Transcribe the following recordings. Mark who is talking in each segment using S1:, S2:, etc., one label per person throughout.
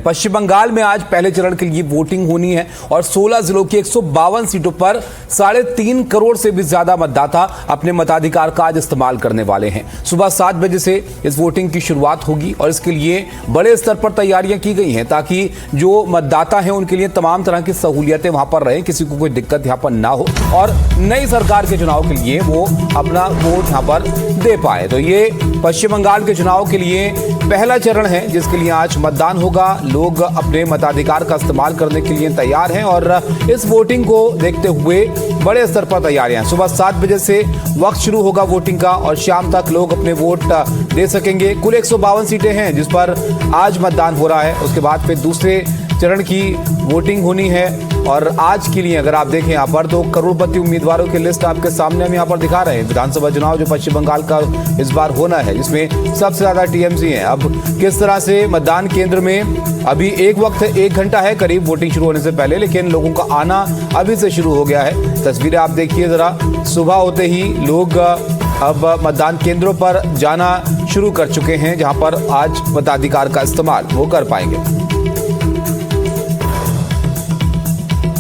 S1: पश्चिम बंगाल में आज पहले चरण के लिए वोटिंग होनी है और 16 जिलों की 152 सीटों पर 3.5 करोड़ से भी ज्यादा मतदाता अपने मताधिकार का आज इस्तेमाल करने वाले हैं। सुबह 7 बजे से इस वोटिंग की शुरुआत होगी और इसके लिए बड़े स्तर पर तैयारियां की गई हैं ताकि जो मतदाता हैं उनके लिए तमाम तरह की सहूलियतें वहां पर रहें, किसी को कोई दिक्कत यहां पर ना हो और नई सरकार के चुनाव के लिए वो अपना वोट यहां पर दे पाए। तो ये पश्चिम बंगाल के चुनाव के लिए पहला चरण है जिसके लिए आज मतदान होगा। लोग अपने मताधिकार का इस्तेमाल करने के लिए तैयार हैं और इस वोटिंग को देखते हुए बड़े स्तर पर तैयारियां। सुबह 7 बजे से वक्त शुरू होगा वोटिंग का और शाम तक लोग अपने वोट दे सकेंगे। कुल 152 सीटें हैं जिस पर आज मतदान हो रहा है। उसके बाद फिर दूसरे चरण की वोटिंग होनी है और आज के लिए अगर आप देखें यहाँ पर तो करोड़पति उम्मीदवारों की लिस्ट आपके सामने हम यहाँ पर दिखा रहे हैं। विधानसभा चुनाव जो पश्चिम बंगाल का इस बार होना है जिसमें सबसे ज्यादा टीएमसी हैं। अब किस तरह से मतदान केंद्र में अभी एक वक्त 1 घंटा है करीब वोटिंग शुरू होने से पहले, लेकिन लोगों का आना अभी से शुरू हो गया है। तस्वीरें आप देखिए जरा, सुबह होते ही लोग अब मतदान केंद्रों पर जाना शुरू कर चुके हैं जहां पर आज मताधिकार का इस्तेमाल वो कर पाएंगे।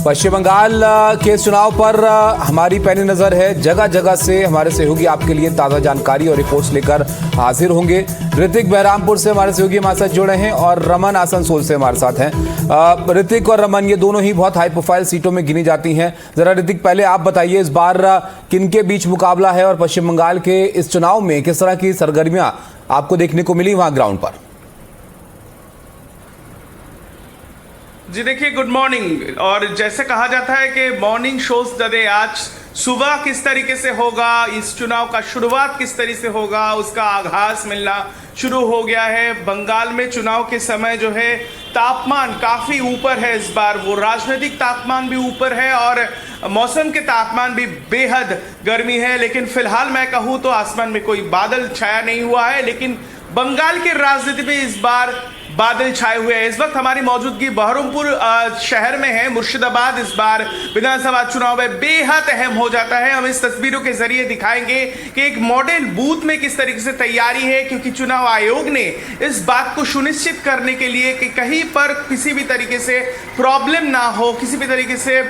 S1: पश्चिम बंगाल के चुनाव पर हमारी पैनी नजर है। जगह जगह से हमारे सहयोगी आपके लिए ताज़ा जानकारी और रिपोर्ट्स लेकर हाजिर होंगे। ऋतिक बहरामपुर से हमारे सहयोगी हमारे साथ जुड़े हैं और रमन आसनसोल से हमारे साथ हैं। ऋतिक और रमन ये दोनों ही बहुत हाई प्रोफाइल सीटों में गिनी जाती हैं। जरा ऋतिक पहले आप बताइए इस बार किनके बीच मुकाबला है और पश्चिम बंगाल के इस चुनाव में किस तरह की सरगर्मियां आपको देखने को मिली वहां ग्राउंड पर?
S2: जी देखिए, गुड मॉर्निंग। और जैसे कहा जाता है कि मॉर्निंग शोज द डे, आज सुबह किस तरीके से होगा, इस चुनाव का शुरुआत किस तरीके से होगा, उसका आगाज मिलना शुरू हो गया है। बंगाल में चुनाव के समय जो है तापमान काफ़ी ऊपर है इस बार, वो राजनीतिक तापमान भी ऊपर है और मौसम के तापमान भी बेहद गर्मी है। लेकिन फिलहाल मैं कहूँ तो आसमान में कोई बादल छाया नहीं हुआ है, लेकिन बंगाल की राजनीति में इस बार बादल छाए हुए हैं। इस वक्त हमारी मौजूदगी बहरमपुर शहर में है। मुर्शिदाबाद इस बार विधानसभा चुनाव में बेहद अहम हो जाता है। हम इस तस्वीरों के जरिए दिखाएंगे कि एक मॉडल बूथ में किस तरीके से तैयारी है, क्योंकि चुनाव आयोग ने इस बात को सुनिश्चित करने के लिए कि कहीं पर किसी भी तरीके से प्रॉब्लम ना हो, किसी भी तरीके से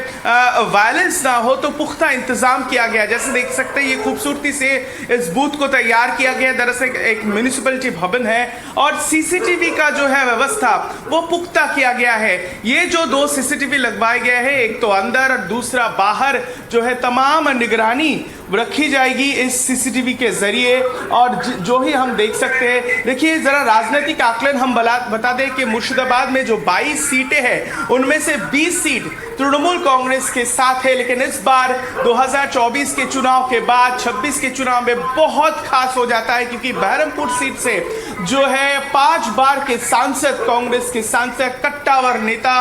S2: वायलेंस ना हो, तो पुख्ता इंतजाम किया गया। जैसे देख सकते हैं ये खूबसूरती से इस बूथ को तैयार किया गया। दरअसल एक म्यूनिसिपैलिटी भवन है और सीसीटीवी का जो है व्यवस्था वो पुख्ता किया गया है। ये जो 2 सीसीटीवी लगवाए गए हैं, एक तो अंदर और दूसरा बाहर, जो है तमाम निगरानी रखी जाएगी इस सीसीटीवी के जरिए। और जो ही हम देख सकते हैं, देखिए जरा राजनीतिक आकलन हम बता दें कि मुर्शिदाबाद में जो 22 सीटें हैं उनमें से 20 सीट तृणमूल कांग्रेस के साथ है। लेकिन इस बार 2024 के चुनाव के बाद 26 के चुनाव में बहुत खास हो जाता है, क्योंकि बहरमपुर सीट से जो है 5 बार के सांसद, कांग्रेस के सांसद कट्टावर नेता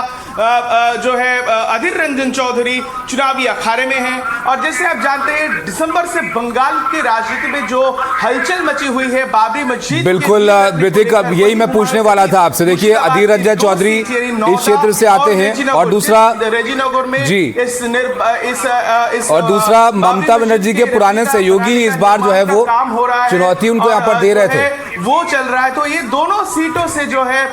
S2: जो है अधीर रंजन चौधरी चुनावी अखाड़े में हैं। और जैसे आप जानते हैं दिसंबर से बंगाल की राजनीति में जो हलचल मची हुई है बाबरी मस्जिद,
S1: बिल्कुल ऋतिक, अब यही मैं पूछने वाला था आपसे। देखिए अधीर रंजन चौधरी इस क्षेत्र से आते हैं और दूसरा रेजीनगर में जी और दूसरा ममता बनर्जी के पुराने सहयोगी ही इस बार जो है वो चुनौती उनको यहाँ पर दे रहे थे,
S2: वो चल रहा है। तो ये दोनों सीटों से जो है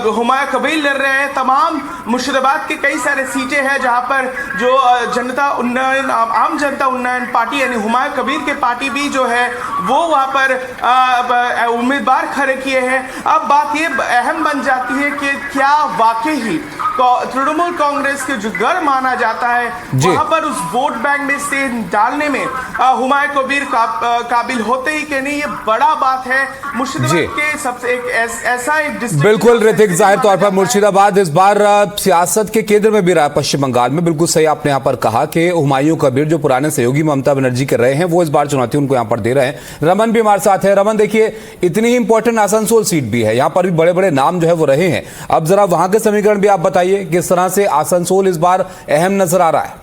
S2: हुमायूं कबीर लड़ रहे हैं। तमाम मुर्शिदाबाद के कई सारे सीटें हैं जहां पर जो जनता उन्नयन, आम जनता उन्नयन पार्टी यानी हुमायूं कबीर के पार्टी भी जो है वो वहां पर उम्मीदवार खड़े किए हैं। अब बात ये अहम बन जाती है कि क्या वाकई ही तृणमूल कांग्रेस के जो गढ़ माना जाता है वहां पर उस वोट बैंक में से डालने में हुमायूं कबीर काबिल होते ही कि नहीं, ये बड़ा बात है मुर्शिदाबाद के सबसे एक ऐसा एक डिस्ट्रिक्ट।
S1: बिल्कुल ऋतिक, जाहिर तौर पर मुर्शिदाबाद इस बार सियासत के केंद्र में भी रहा पश्चिम बंगाल में। बिल्कुल सही आपने यहाँ पर कहा कि हुमायूं कबीर जो पुराने सहयोगी ममता बनर्जी के रहे हैं वो इस बार चुनौती उनको यहाँ पर दे रहे हैं। रमन भी हमारे साथ है। रमन देखिए, इतनी ही इंपॉर्टेंट आसनसोल सीट भी है, यहाँ पर भी बड़े बड़े नाम जो है वो रहे हैं। अब जरा वहां के समीकरण भी आप बताइए, किस तरह से आसनसोल इस बार अहम नजर आ रहा है?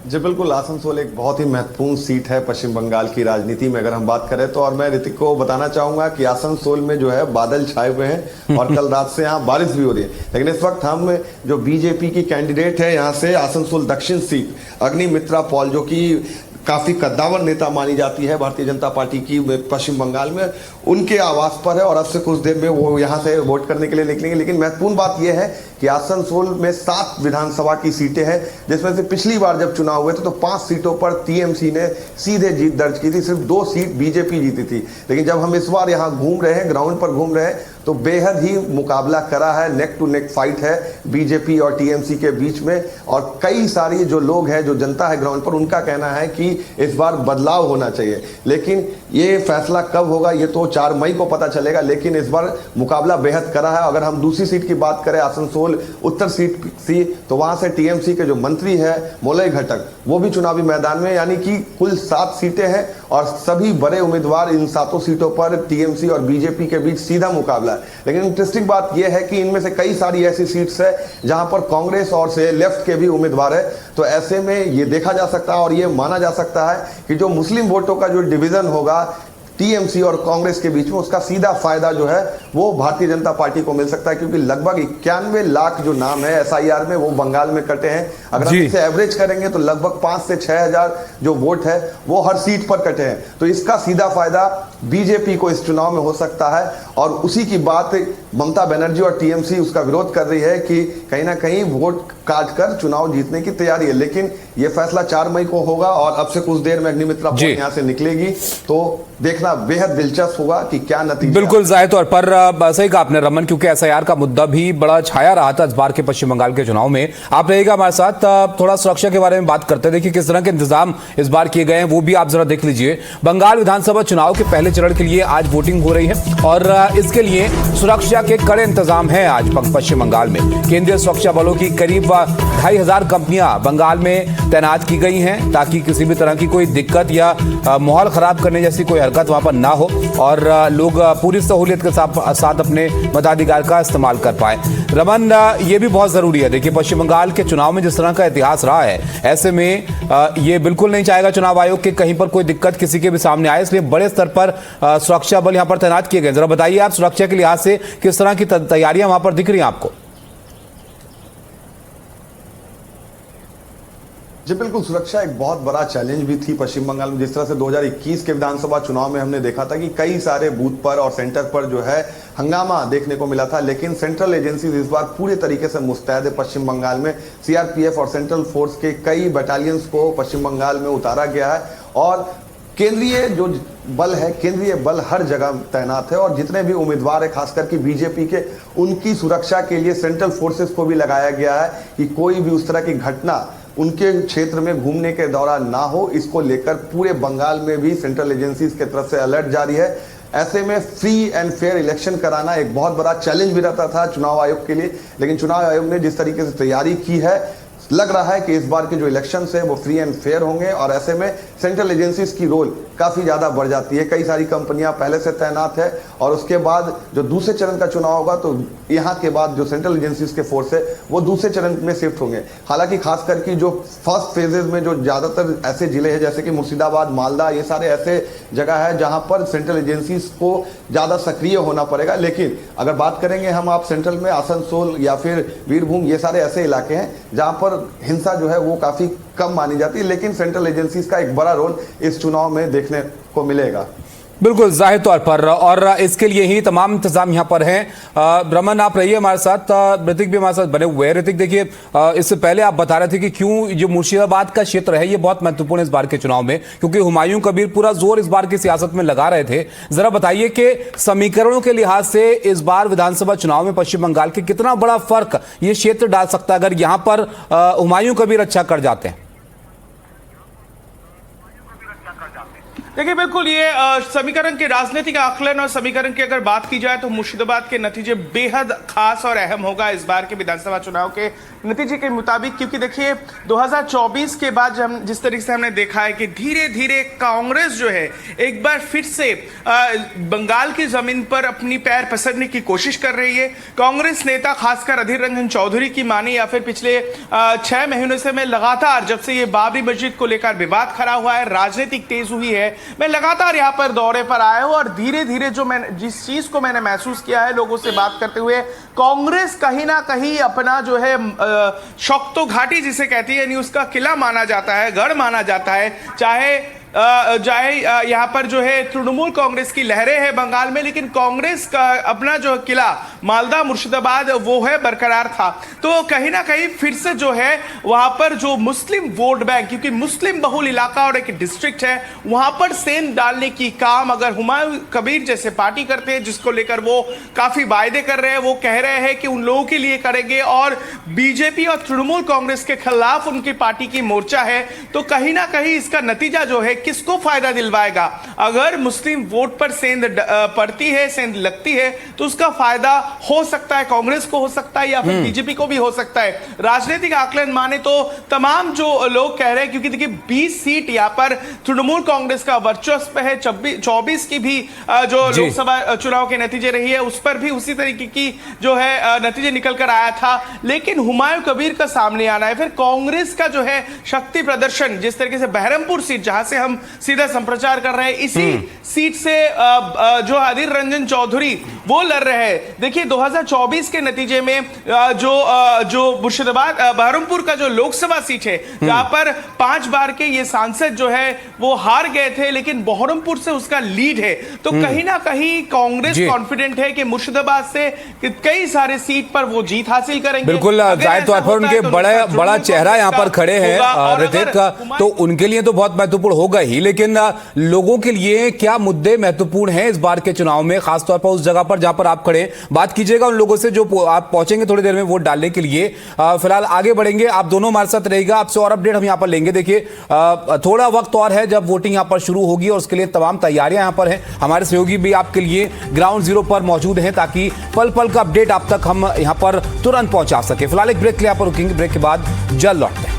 S3: जी बिल्कुल, आसनसोल एक बहुत ही महत्वपूर्ण सीट है पश्चिम बंगाल की राजनीति में अगर हम बात करें तो। और मैं ऋतिक को बताना चाहूंगा कि आसनसोल में जो है बादल छाए हुए हैं और कल रात से यहाँ बारिश भी हो रही है। लेकिन इस वक्त हम जो बीजेपी की कैंडिडेट है यहाँ से आसनसोल दक्षिण सीट अग्निमित्रा पॉल, जो कि काफी कद्दावर नेता मानी जाती है भारतीय जनता पार्टी की पश्चिम बंगाल में, उनके आवास पर है और अब से कुछ देर में वो यहां से वोट करने के लिए निकलेंगे। लेकिन महत्वपूर्ण बात यह है कि आसनसोल में 7 विधानसभा की सीटें हैं, जिसमें से पिछली बार जब चुनाव हुए थे तो 5 सीटों पर टीएमसी ने सीधे जीत दर्ज की थी, सिर्फ 2 सीट बीजेपी जीती थी। लेकिन जब हम इस बार यहाँ घूम रहे हैं, ग्राउंड पर घूम रहे हैं, तो बेहद ही मुकाबला करा है, नेक टू नेक फाइट है बीजेपी और टीएमसी के बीच में। और कई सारी जो लोग हैं, जो जनता है ग्राउंड पर, उनका कहना है कि इस बार बदलाव होना चाहिए। लेकिन ये फैसला कब होगा ये तो 4 मई को पता चलेगा। लेकिन इस बार मुकाबला बेहद करा है। अगर हम दूसरी सीट की बात करें, आसनसोल उत्तर सीट थी, तो वहां से टीएमसी के जो मंत्री है मोलय घटक, वो भी चुनावी मैदान में, यानी कि कुल 7 सीटें हैं और सभी बड़े उम्मीदवार इन 7 सीटों पर टीएमसी और बीजेपी के बीच सीधा मुकाबला। लेकिन इंटरेस्टिंग बात यह है कि इनमें से कई सारी ऐसी सीट्स है जहां पर कांग्रेस और से लेफ्ट के भी उम्मीदवार है। तो ऐसे में ये देखा जा सकता है और ये माना जा सकता है कि जो मुस्लिम वोटों का जो डिवीजन होगा टीएमसी और कांग्रेस के बीच में, उसका सीधा फायदा जो है वो भारतीय जनता पार्टी को मिल सकता है, क्योंकि लगभग 91 लाख जो नाम है एसआईआर में वो बंगाल में कटे हैं। अगर हम इसे एवरेज करेंगे तो लगभग 5 से 6 हजार जो वोट है वो हर सीट पर कटे हैं। तो इसका सीधा फायदा बीजेपी को इस चुनाव में हो सकता है। और उसी की बात ममता बनर्जी और टीएमसी उसका विरोध कर रही है कि कहीं ना कहीं वोट काट कर चुनाव जीतने की तैयारी है। लेकिन यह फैसला 4 मई को होगा और अब से कुछ देर में अग्निमित्रा पोल यहां से निकलेगी, तो देखना बेहद दिलचस्प होगा कि क्या नतीजा।
S1: बिल्कुल जाहिर तौर पर सही कहा आपने रमन, क्योंकि एसआईआर का मुद्दा भी बड़ा छाया रहा था इस बार के पश्चिम बंगाल के चुनाव में। आप रहेगा हमारे साथ, थोड़ा सुरक्षा के बारे में बात करते हैं। देखिए किस तरह के इंतजाम इस बार किए गए हैं वो भी आप जरा देख लीजिए। बंगाल विधानसभा चुनाव के पहले चरण के लिए आज वोटिंग हो रही है और इसके लिए सुरक्षा के कड़े इंतजाम हैं आज पश्चिम बंगाल में। केंद्रीय सुरक्षा बलों की करीब 2500 कंपनियां बंगाल में तैनात की गई हैं ताकि किसी भी तरह की कोई दिक्कत या माहौल खराब करने जैसी कोई हरकत वहां पर ना हो और लोग पूरी सहूलियत के साथ अपने मताधिकार का इस्तेमाल कर पाए। रमन, ये भी बहुत जरूरी है। देखिए पश्चिम बंगाल के चुनाव में जिस तरह का इतिहास रहा है, ऐसे में ये बिल्कुल नहीं चाहेगा चुनाव आयोग के कहीं पर कोई दिक्कत किसी के भी सामने आए, इसलिए बड़े स्तर पर सुरक्षा बल यहां पर तैनात किए गए। जरा बताइए आप सुरक्षा के लिहाज से किस तरह की तैयारियां वहां पर दिख रही हैं आपको?
S3: जी बिल्कुल, सुरक्षा एक बहुत बड़ा चैलेंज भी थी पश्चिम बंगाल में। जिस तरह से 2021 के विधानसभा चुनाव में हमने देखा था कि कई सारे बूथ पर और सेंटर पर जो है हंगामा देखने को मिला था। लेकिन सेंट्रल एजेंसीज इस बार पूरे तरीके से मुस्तैद है पश्चिम बंगाल में। सीआरपीएफ और सेंट्रल फोर्स के कई बटालियंस को पश्चिम बंगाल में उतारा गया है और केंद्रीय जो बल है, केंद्रीय बल हर जगह तैनात है। और जितने भी उम्मीदवार है, खासकर कि बीजेपी के, उनकी सुरक्षा के लिए सेंट्रल फोर्सेस को भी लगाया गया है कि कोई भी उस तरह की घटना उनके क्षेत्र में घूमने के दौरान ना हो। इसको लेकर पूरे बंगाल में भी सेंट्रल एजेंसीज की तरफ से अलर्ट जारी है। ऐसे में फ्री एंड फेयर इलेक्शन कराना एक बहुत बड़ा चैलेंज भी रहता था चुनाव आयोग के लिए। लेकिन चुनाव आयोग ने जिस तरीके से तैयारी की है, लग रहा है कि इस बार के जो इलेक्शन है वो फ्री एंड फेयर होंगे। और ऐसे में सेंट्रल एजेंसीज की रोल काफी ज्यादा बढ़ जाती है। कई सारी कंपनियां पहले से तैनात है और उसके बाद जो दूसरे चरण का चुनाव होगा तो यहां के बाद जो सेंट्रल एजेंसीज के फोर्स है वो दूसरे चरण में शिफ्ट होंगे। हालांकि खास करके जो फर्स्ट फेजेज में जो ज्यादातर ऐसे जिले हैं जैसे कि मुर्शिदाबाद, मालदा, ये सारे ऐसे जगह है जहां पर सेंट्रल एजेंसीज को ज्यादा सक्रिय होना पड़ेगा। लेकिन अगर बात करेंगे हम आप सेंट्रल में, आसनसोल या फिर वीरभूम, ये सारे ऐसे इलाके हैं जहां पर हिंसा जो है वो काफी कम मानी जाती है। लेकिन सेंट्रल एजेंसीज का एक बड़ा रोल इस चुनाव में देखने को मिलेगा।
S1: बिल्कुल जाहिर तौर पर, और इसके लिए ही तमाम इंतजाम यहां पर हैं। रमन, आप रहिए हमारे साथ, ऋतिक भी हमारे साथ बने हुए हैं। ऋतिक, देखिए इससे पहले आप बता रहे थे कि क्यों जो मुर्शिदाबाद का क्षेत्र है ये बहुत महत्वपूर्ण है इस बार के चुनाव में, क्योंकि हुमायूं कबीर पूरा जोर इस बार की सियासत में लगा रहे थे। जरा बताइए कि समीकरणों के लिहाज से इस बार विधानसभा चुनाव में पश्चिम बंगाल के कितना बड़ा फर्क ये क्षेत्र डाल सकता है अगर यहां पर हुमायूं कबीर अच्छा कर जाते हैं?
S2: देखिए बिल्कुल, ये समीकरण के राजनीतिक आकलन और समीकरण की अगर बात की जाए तो मुर्शिदाबाद के नतीजे बेहद खास और अहम होगा इस बार के विधानसभा चुनाव के नतीजे के मुताबिक। क्योंकि देखिए 2024 के बाद जिस तरीके से हमने देखा है कि धीरे धीरे कांग्रेस जो है एक बार फिर से बंगाल की जमीन पर अपनी पैर पसरने की कोशिश कर रही है। कांग्रेस नेता खासकर अधीर रंजन चौधरी की माने या फिर पिछले 6 महीनों से मैं लगातार, जब से ये बाबरी मस्जिद को लेकर विवाद खड़ा हुआ है, राजनीतिक तेज हुई है, मैं लगातार यहां पर दौरे पर आया हूं और धीरे धीरे जिस चीज को मैंने महसूस किया है लोगों से बात करते हुए, कांग्रेस कहीं ना कहीं अपना जो है शौकतो घाटी जिसे कहती है, यानी उसका किला माना जाता है, गढ़ माना जाता है। चाहे यहाँ पर जो है तृणमूल कांग्रेस की लहरें हैं बंगाल में, लेकिन कांग्रेस का अपना जो किला मालदा मुर्शिदाबाद वो है बरकरार था। तो कहीं ना कहीं फिर से जो है वहां पर जो मुस्लिम वोट बैंक, क्योंकि मुस्लिम बहुल इलाका और एक डिस्ट्रिक्ट है, वहां पर सेंध डालने की काम अगर हुमायूं कबीर जैसे पार्टी करते हैं, जिसको लेकर वो काफी वायदे कर रहे हैं, वो कह रहे हैं कि उन लोगों के लिए करेंगे, और बीजेपी और तृणमूल कांग्रेस के खिलाफ उनकी पार्टी की मोर्चा है, तो कहीं ना कहीं इसका नतीजा जो है किसको फायदा दिलवाएगा। अगर मुस्लिम वोट पर सेंध पड़ती है, सेंध लगती है, तो उसका फायदा हो सकता है कांग्रेस को, हो सकता है या फिर बीजेपी को भी हो सकता है। राजनीतिक आकलन माने तो तमाम जो लोग कह रहे हैं, क्योंकि देखिए 20 सीट यहां पर तृणमूल कांग्रेस का वर्चस्व है, 24 की भी जो लोकसभा चुनाव के नतीजे रही है उस पर भी उसी तरीके की जो है नतीजे निकल कर आया था। लेकिन हुमायूं कबीर का सामने आना है, फिर कांग्रेस का जो है शक्ति प्रदर्शन, जिस तरीके से बहरमपुर सीट जहां से हम सीधा संप्रचार कर रहे हैं, इसी सीट से जो अधीर रंजन चौधरी वो लड़ रहे हैं। देखिए 2024 के नतीजे में जो मुर्शिदाबाद बहरमपुर का जो लोकसभा सीट है, जहां पर 5 बार के ये सांसद जो है वो हार गए थे, लेकिन बहरमपुर से उसका लीड है। तो कहीं ना कहीं कांग्रेस कॉन्फिडेंट है कि मुर्शिदाबाद से कई सारे सीट पर वो जीत हासिल करेंगे।
S1: बिल्कुल, जाहिर तौर पर उनके बड़ा चेहरा यहाँ पर खड़े हैं ऋतिक, तो उनके लिए तो बहुत महत्वपूर्ण होगा ही, लेकिन लोगों के लिए क्या मुद्दे महत्वपूर्ण हैं इस बार के चुनाव में, खासतौर पर उस जगह पर जहां पर आप खड़े। बात कीजिएगा उन लोगों से जो आप पहुंचेंगे थोड़ी देर में वोट डालने के लिए। फिलहाल आगे बढ़ेंगे, आप दोनों हमारे साथ रहेगा, आपसे और अपडेट हम यहां पर लेंगे। देखिए थोड़ा वक्त और है जब वोटिंग यहां पर शुरू होगी, और उसके लिए तमाम तैयारियां यहां पर हैं। हमारे सहयोगी भी आपके लिए ग्राउंड जीरो पर मौजूद हैं, ताकि पल पल का अपडेट आप तक हम यहां पर तुरंत पहुंचा सके। फिलहाल एक ब्रेक के लिए यहां पर रुकेंगे, ब्रेक के बाद जल्द लौटते हैं।